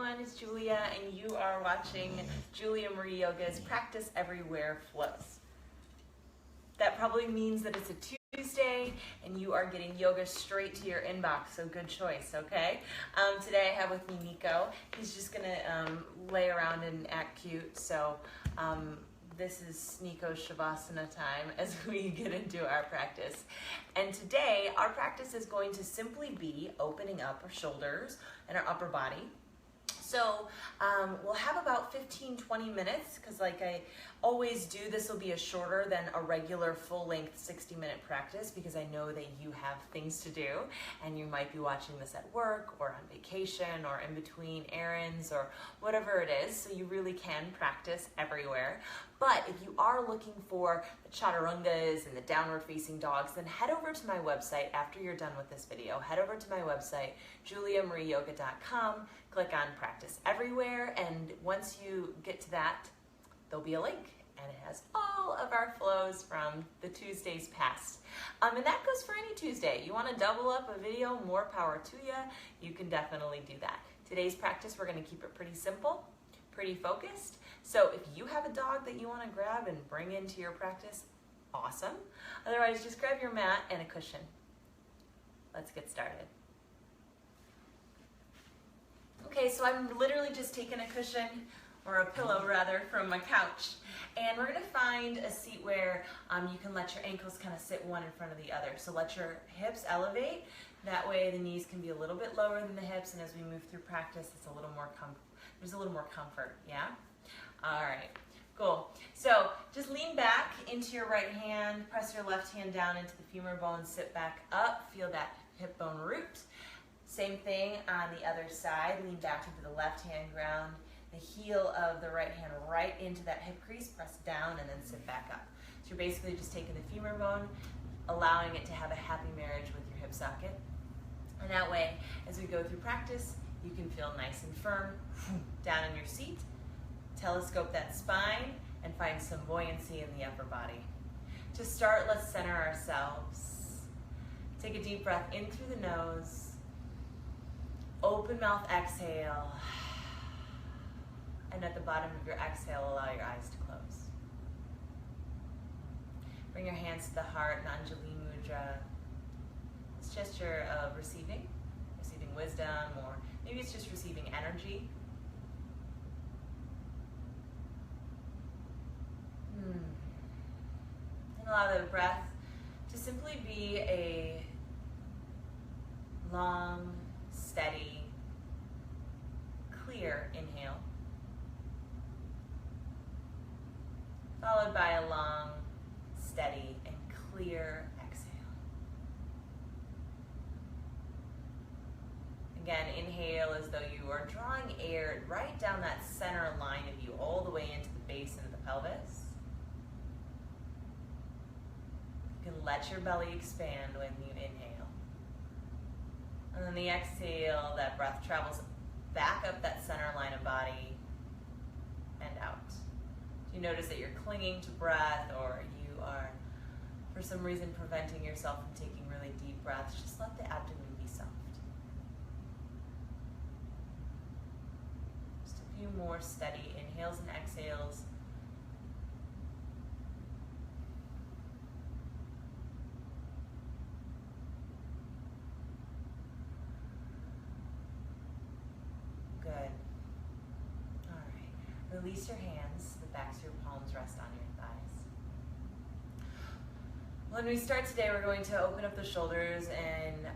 everyone, it's Julia and you are watching Julia Marie Yoga's Practice Everywhere Flows. That probably means that it's a Tuesday and you are getting yoga straight to your inbox, so good choice, okay? Today I have with me Nico. He's just gonna lay around and act cute, so this is Nico's Shavasana time as we get into our practice. And today our practice is going to simply be opening up our shoulders and our upper body. So we'll have about 15-20 minutes because like I always do, this will be a shorter than a regular full-length 60-minute practice because I know that you have things to do and you might be watching this at work or on vacation or in between errands or whatever it is, so you really can practice everywhere. But if you are looking for the chaturangas and the downward facing dogs, then head over to my website after you're done with this video. Head over to my website, juliamarieyoga.com, click on Practice Everywhere, and once you get to that, there'll be a link, and it has all of our flows from the Tuesdays past. And that goes for any Tuesday. You want to double up a video, more power to you. You can definitely do that. Today's practice, we're going to keep it pretty simple, pretty focused. So if you have a dog that you want to grab and bring into your practice, awesome. Otherwise, just grab your mat and a cushion. Let's get started. Okay, so I'm literally just taking a cushion, or a pillow rather, from my couch. And we're gonna find a seat where you can let your ankles kind of sit one in front of the other. So let your hips elevate. That way the knees can be a little bit lower than the hips, and as we move through practice, it's a little more there's a little more comfort, yeah? All right, cool. So just lean back into your right hand, press your left hand down into the femur bone, sit back up, feel that hip bone root. Same thing on the other side, lean back into the left hand, ground the heel of the right hand right into that hip crease, press down and then sit back up. So you're basically just taking the femur bone, allowing it to have a happy marriage with your hip socket. And that way, as we go through practice, you can feel nice and firm down in your seat, telescope that spine, and find some buoyancy in the upper body. To start, let's center ourselves. Take a deep breath in through the nose. Open mouth exhale. And at the bottom of your exhale, allow your eyes to close. Bring your hands to the heart, Anjali Mudra. It's a gesture of receiving wisdom, or maybe it's just receiving energy. And allow the breath to simply be a long, steady, clear inhale, followed by a long, steady, and clear exhale. Again, inhale as though you are drawing air right down that center line of you, all the way into the base of the pelvis. You can let your belly expand when you inhale. And then the exhale, that breath travels back up that center line of body and out. You notice that you're clinging to breath, or you are, for some reason, preventing yourself from taking really deep breaths, just let the abdomen be soft. Just a few more steady inhales and exhales. Good. All right. Release your hands. The backs of your palms rest on your thighs. When we start today, we're going to open up the shoulders in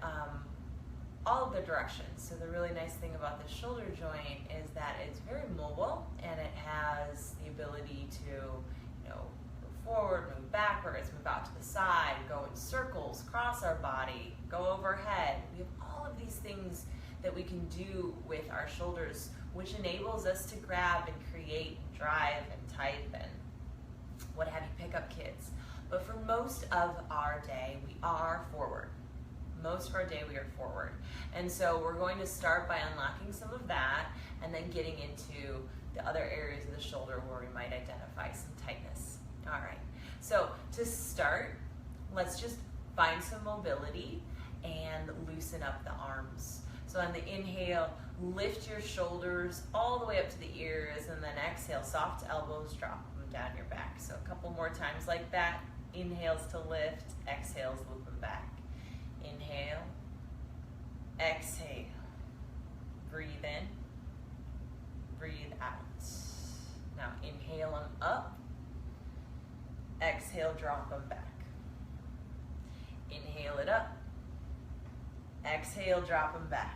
all of the directions. So the really nice thing about the shoulder joint is that it's very mobile and it has the ability to, move forward, move backwards, move out to the side, go in circles, cross our body, go overhead. We have all of these things that we can do with our shoulders, which enables us to grab and create, drive and type and what have you, pick up kids. But for most of our day, we are forward. Most of our day we are forward. And so we're going to start by unlocking some of that and then getting into the other areas of the shoulder where we might identify some tightness. All right, so to start, let's just find some mobility and loosen up the arms. So on the inhale, lift your shoulders all the way up to the ears, and then exhale, soft elbows, drop them down your back. So a couple more times like that. Inhales to lift, exhales, loop them back. Inhale, exhale. Breathe in, breathe out. Now inhale them up, exhale, drop them back. Inhale it up, exhale, drop them back.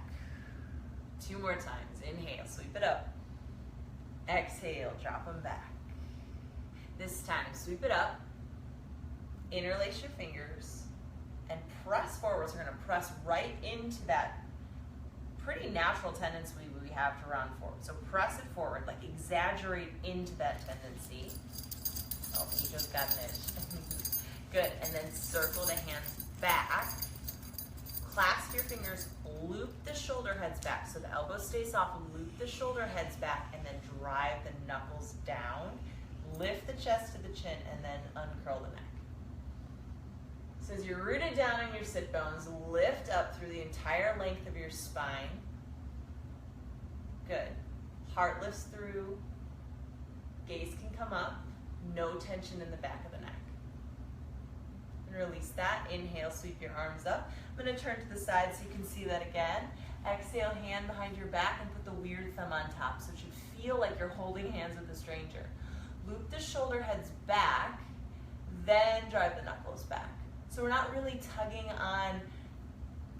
2 more times. Inhale, sweep it up. Exhale, drop them back. This time, sweep it up. Interlace your fingers and press forward. So we're going to press right into that pretty natural tendency we have to round forward. So press it forward, like exaggerate into that tendency. Oh, he just got an itch. Good. And then circle the hands back. Clasp your fingers, loop the shoulder heads back. So the elbow stays soft, loop the shoulder heads back, and then drive the knuckles down. Lift the chest to the chin, and then uncurl the neck. So as you're rooted down on your sit bones, lift up through the entire length of your spine. Good. Heart lifts through, gaze can come up, no tension in the back of the neck. And release that. Inhale, sweep your arms up. I'm going to turn to the side so you can see that again. Exhale, hand behind your back and put the weird thumb on top so it should feel like you're holding hands with a stranger. Loop the shoulder heads back, then drive the knuckles back. So we're not really tugging on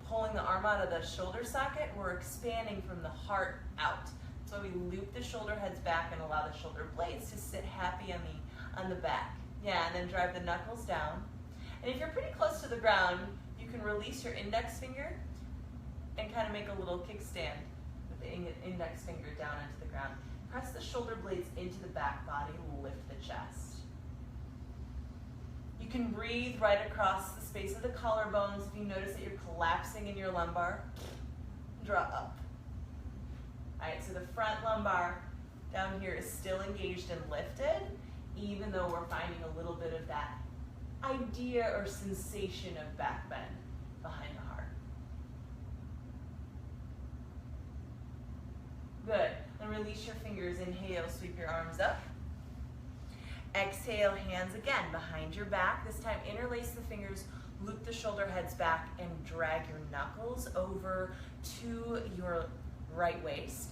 pulling the arm out of the shoulder socket, we're expanding from the heart out. So we loop the shoulder heads back and allow the shoulder blades to sit happy on the back. Yeah, and then drive the knuckles down. And if you're pretty close to the ground, you can release your index finger and kind of make a little kickstand with the index finger down into the ground. Press the shoulder blades into the back body, lift the chest. You can breathe right across the space of the collarbones. If you notice that you're collapsing in your lumbar, draw up. All right, so the front lumbar down here is still engaged and lifted, even though we're finding a little bit of that idea or sensation of back bend behind the heart. Good. And release your fingers. Inhale, sweep your arms up. Exhale, hands again behind your back. This time, interlace the fingers, loop the shoulder heads back, and drag your knuckles over to your right waist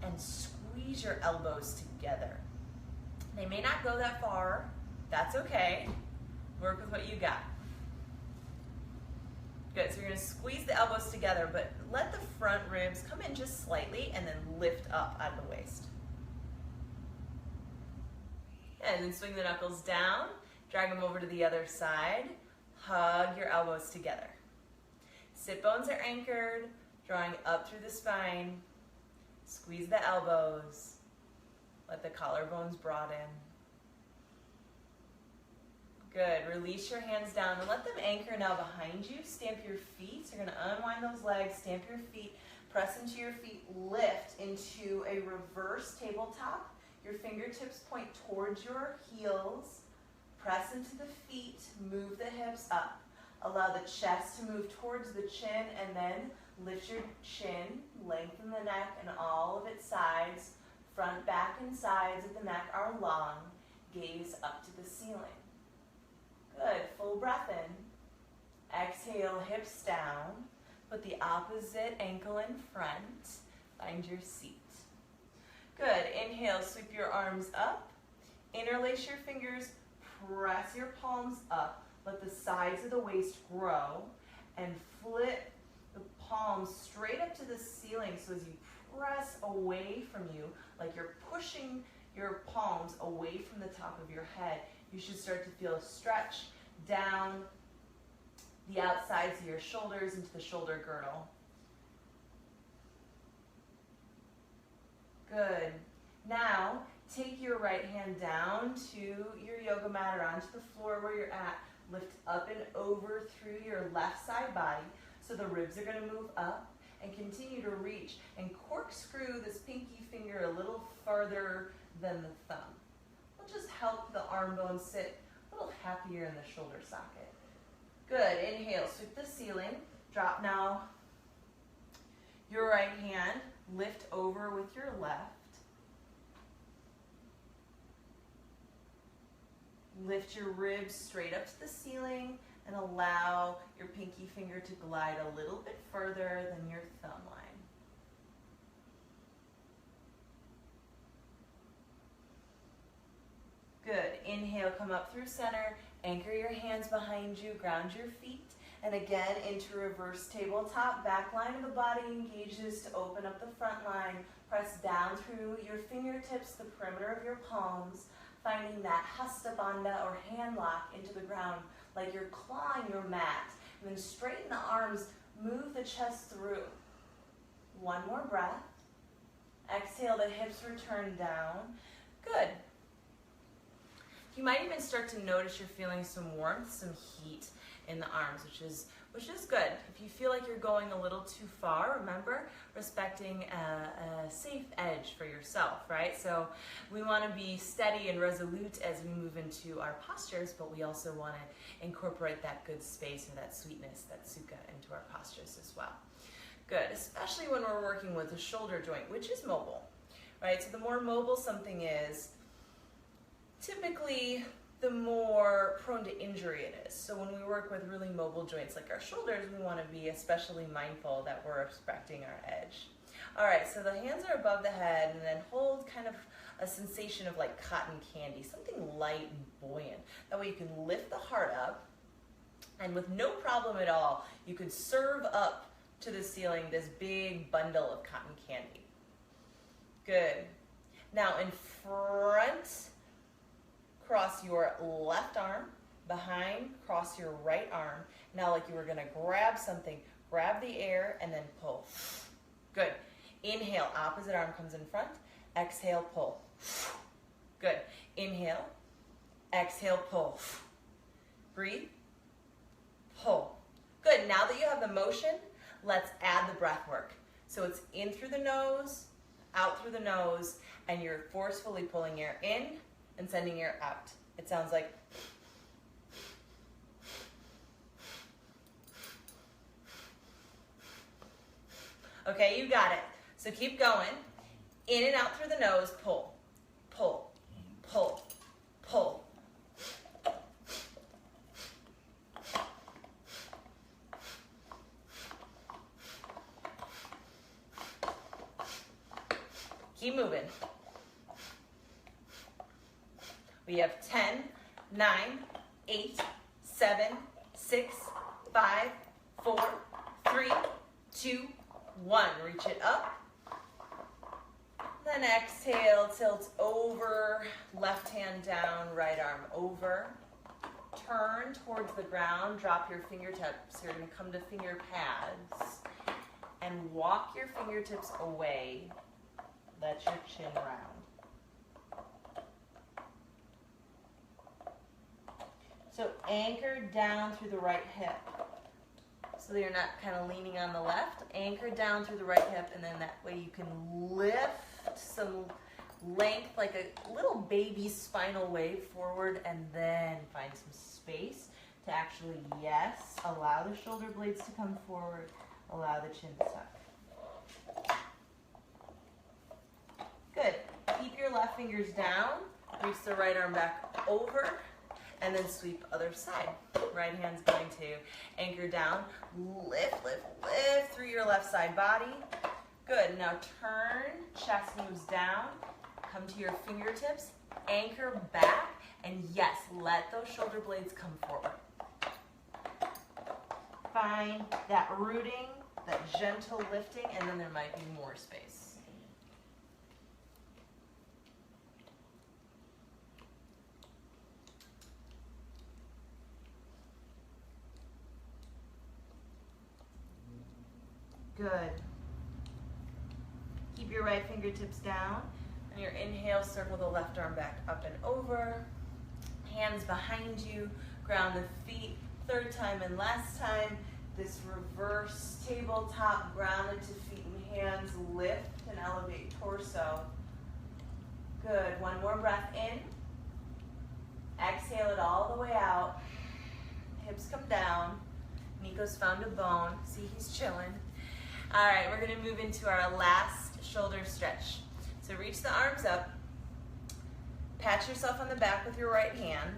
and squeeze your elbows together. They may not go that far. That's okay. Work with what you got. Good, so you're going to squeeze the elbows together, but let the front ribs come in just slightly and then lift up out of the waist. And then swing the knuckles down, drag them over to the other side, hug your elbows together. Sit bones are anchored, drawing up through the spine, squeeze the elbows, let the collarbones broaden. Good, release your hands down and let them anchor now behind you. Stamp your feet, so you're gonna unwind those legs, stamp your feet, press into your feet, lift into a reverse tabletop. Your fingertips point towards your heels, press into the feet, move the hips up. Allow the chest to move towards the chin and then lift your chin, lengthen the neck and all of its sides. Front, back, and sides of the neck are long. Gaze up to the ceiling. Good, full breath in. Exhale, hips down. Put the opposite ankle in front. Find your seat. Good, inhale, sweep your arms up. Interlace your fingers, press your palms up. Let the sides of the waist grow and flip the palms straight up to the ceiling. So as you press away from you, like you're pushing your palms away from the top of your head, you should start to feel a stretch down the outsides of your shoulders into the shoulder girdle. Good. Now, take your right hand down to your yoga mat or onto the floor where you're at. Lift up and over through your left side body. So the ribs are going to move up and continue to reach and corkscrew this pinky finger a little farther than the thumb. We'll just help the arm bones sit a little happier in the shoulder socket. Good. Inhale, sweep the ceiling. Drop now Your right hand, lift over with your left. Lift your ribs straight up to the ceiling and allow your pinky finger to glide a little bit further than your thumb line. Good. Inhale, come up through center. Anchor your hands behind you. Ground your feet. And again, into reverse tabletop. Back line of the body engages to open up the front line. Press down through your fingertips, the perimeter of your palms, finding that Hasta Bandha or hand lock into the ground, like you're clawing your mat. And then straighten the arms, move the chest through. One more breath. Exhale, the hips return down. Good. You might even start to notice you're feeling some warmth, some heat in the arms, which is good. If you feel like you're going a little too far, remember, respecting a safe edge for yourself, right? So we want to be steady and resolute as we move into our postures, but we also want to incorporate that good space or that sweetness, that sukha, into our postures as well. Good, especially when we're working with the shoulder joint, which is mobile, right? So the more mobile something is, typically the more prone to injury it is. So when we work with really mobile joints like our shoulders, we want to be especially mindful that we're respecting our edge. All right, so the hands are above the head, and then hold kind of a sensation of like cotton candy, something light and buoyant. That way you can lift the heart up, and with no problem at all, you can serve up to the ceiling this big bundle of cotton candy. Good. Now in front, cross your left arm, behind, cross your right arm. Now like you were gonna grab something, grab the air and then pull. Good. Inhale, opposite arm comes in front. Exhale, pull. Good. Inhale, exhale, pull. Breathe, pull. Good. Now that you have the motion, let's add the breath work. So it's in through the nose, out through the nose, and you're forcefully pulling air in and sending air out. It sounds like okay, you got it. So keep going. In and out through the nose, pull, pull, pull, pull. Keep moving. We have 10, 9, 8, 7, 6, 5, 4, 3, 2, 1. Reach it up. Then exhale, tilt over, left hand down, right arm over. Turn towards the ground, drop your fingertips. You're going to come to finger pads and walk your fingertips away. Let your chin round. So anchor down through the right hip. So that you're not kind of leaning on the left. Anchor down through the right hip, and then that way you can lift some length, like a little baby spinal wave forward, and then find some space to actually, yes, allow the shoulder blades to come forward, allow the chin to tuck. Good. Keep your left fingers down, reach the right arm back over, and then sweep other side. Right hand's going to anchor down, lift, lift, lift through your left side body. Good. Now turn, chest moves down, come to your fingertips, anchor back, and yes, let those shoulder blades come forward. Find that rooting, that gentle lifting, and then there might be more space. Good. Keep your right fingertips down. On your inhale, circle the left arm back up and over. Hands behind you. Ground the feet. Third time and last time. This reverse tabletop, grounded to feet and hands. Lift and elevate torso. Good. One more breath in. Exhale it all the way out. Hips come down. Nico's found a bone. See, he's chilling. All right, we're gonna move into our last shoulder stretch. So reach the arms up, pat yourself on the back with your right hand,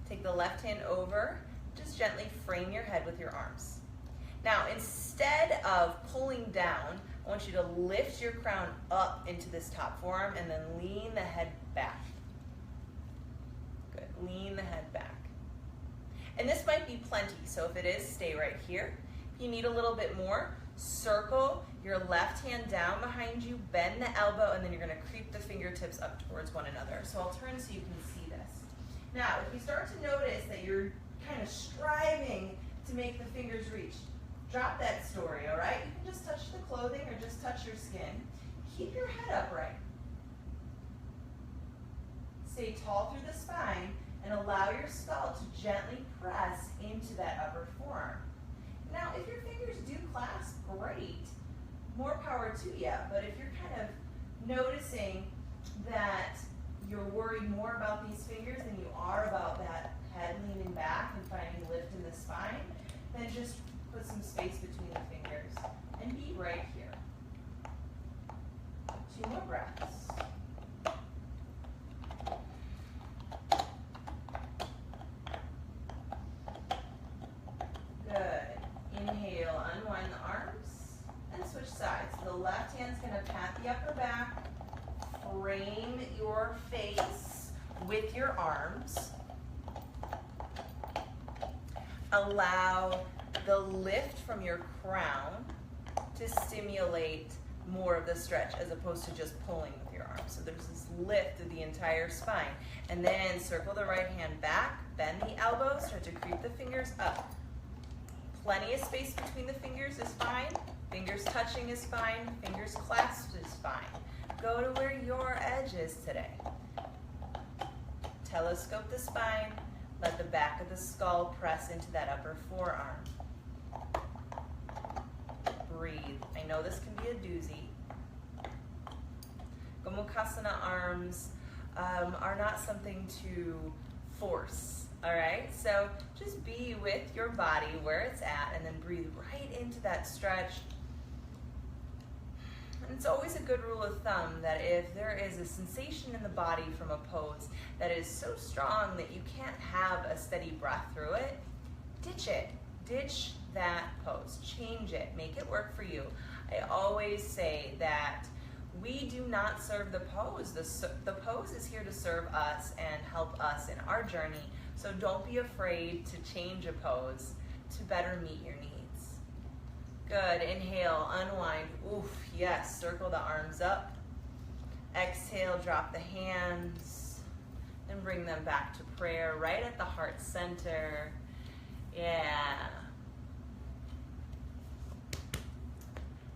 take the left hand over, just gently frame your head with your arms. Now, instead of pulling down, I want you to lift your crown up into this top forearm and then lean the head back. Good, lean the head back. And this might be plenty, so if it is, stay right here. If you need a little bit more, circle your left hand down behind you, bend the elbow, and then you're gonna creep the fingertips up towards one another. So I'll turn so you can see this. Now, if you start to notice that you're kind of striving to make the fingers reach, drop that story, all right? You can just touch the clothing or just touch your skin. Keep your head upright. Stay tall through the spine and allow your skull to gently press into that upper forearm. Now, if your fingers do clasp, great. More power to you. But if you're kind of noticing that you're worried more about these fingers than you are about that head leaning back and finding lift in the spine, then just put some space between the fingers and be right here. 2 more breaths. Good. Inhale, unwind the arms and switch sides. The left hand's gonna pat the upper back, frame your face with your arms. Allow the lift from your crown to stimulate more of the stretch as opposed to just pulling with your arms. So there's this lift of the entire spine. And then circle the right hand back, bend the elbows, start to creep the fingers up. Plenty of space between the fingers is fine. Fingers touching is fine. Fingers clasped is fine. Go to where your edge is today. Telescope the spine. Let the back of the skull press into that upper forearm. Breathe. I know this can be a doozy. Gomukhasana arms are not something to force, all right? So just be with your body where it's at and then breathe right into that stretch. And it's always a good rule of thumb that if there is a sensation in the body from a pose that is so strong that you can't have a steady breath through it, ditch it. Ditch that pose. Change it. Make it work for you. I always say that we do not serve the pose. The pose is here to serve us and help us in our journey. So don't be afraid to change a pose to better meet your needs. Good. Inhale, unwind. Oof, yes. Circle the arms up. Exhale, drop the hands. And bring them back to prayer right at the heart center. Yeah.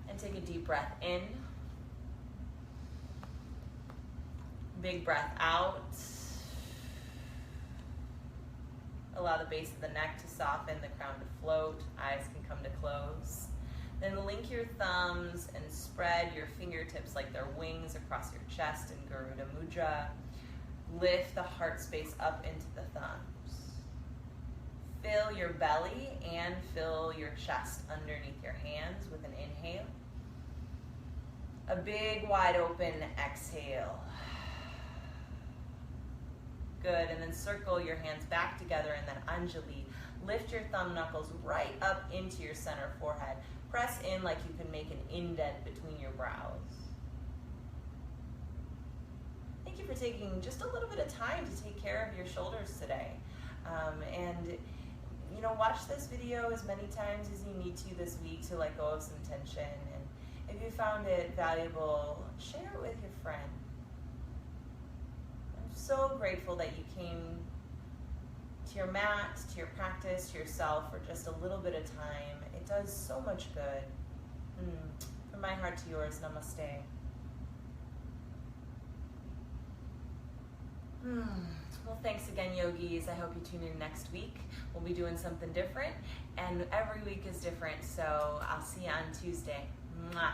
And take a deep breath in. Big breath out. Allow the base of the neck to soften, the crown to float, eyes can come to close. Then link your thumbs and spread your fingertips like they're wings across your chest in Garuda Mudra. Lift the heart space up into the thumbs. Fill your belly and fill your chest underneath your hands with an inhale. A big wide open exhale. Good, and then circle your hands back together and then Anjali. Lift your thumb knuckles right up into your center forehead. Press in like you can make an indent between your brows. Thank you for taking just a little bit of time to take care of your shoulders today. And you know, watch this video as many times as you need to this week to let go of some tension. And if you found it valuable, share it with your friend. I'm so grateful that you came to your mat, to your practice, to yourself for just a little bit of time. It does so much good. From my heart to yours, namaste. Well, thanks again, yogis. I hope you tune in next week. We'll be doing something different, and every week is different, so I'll see you on Tuesday. Mwah.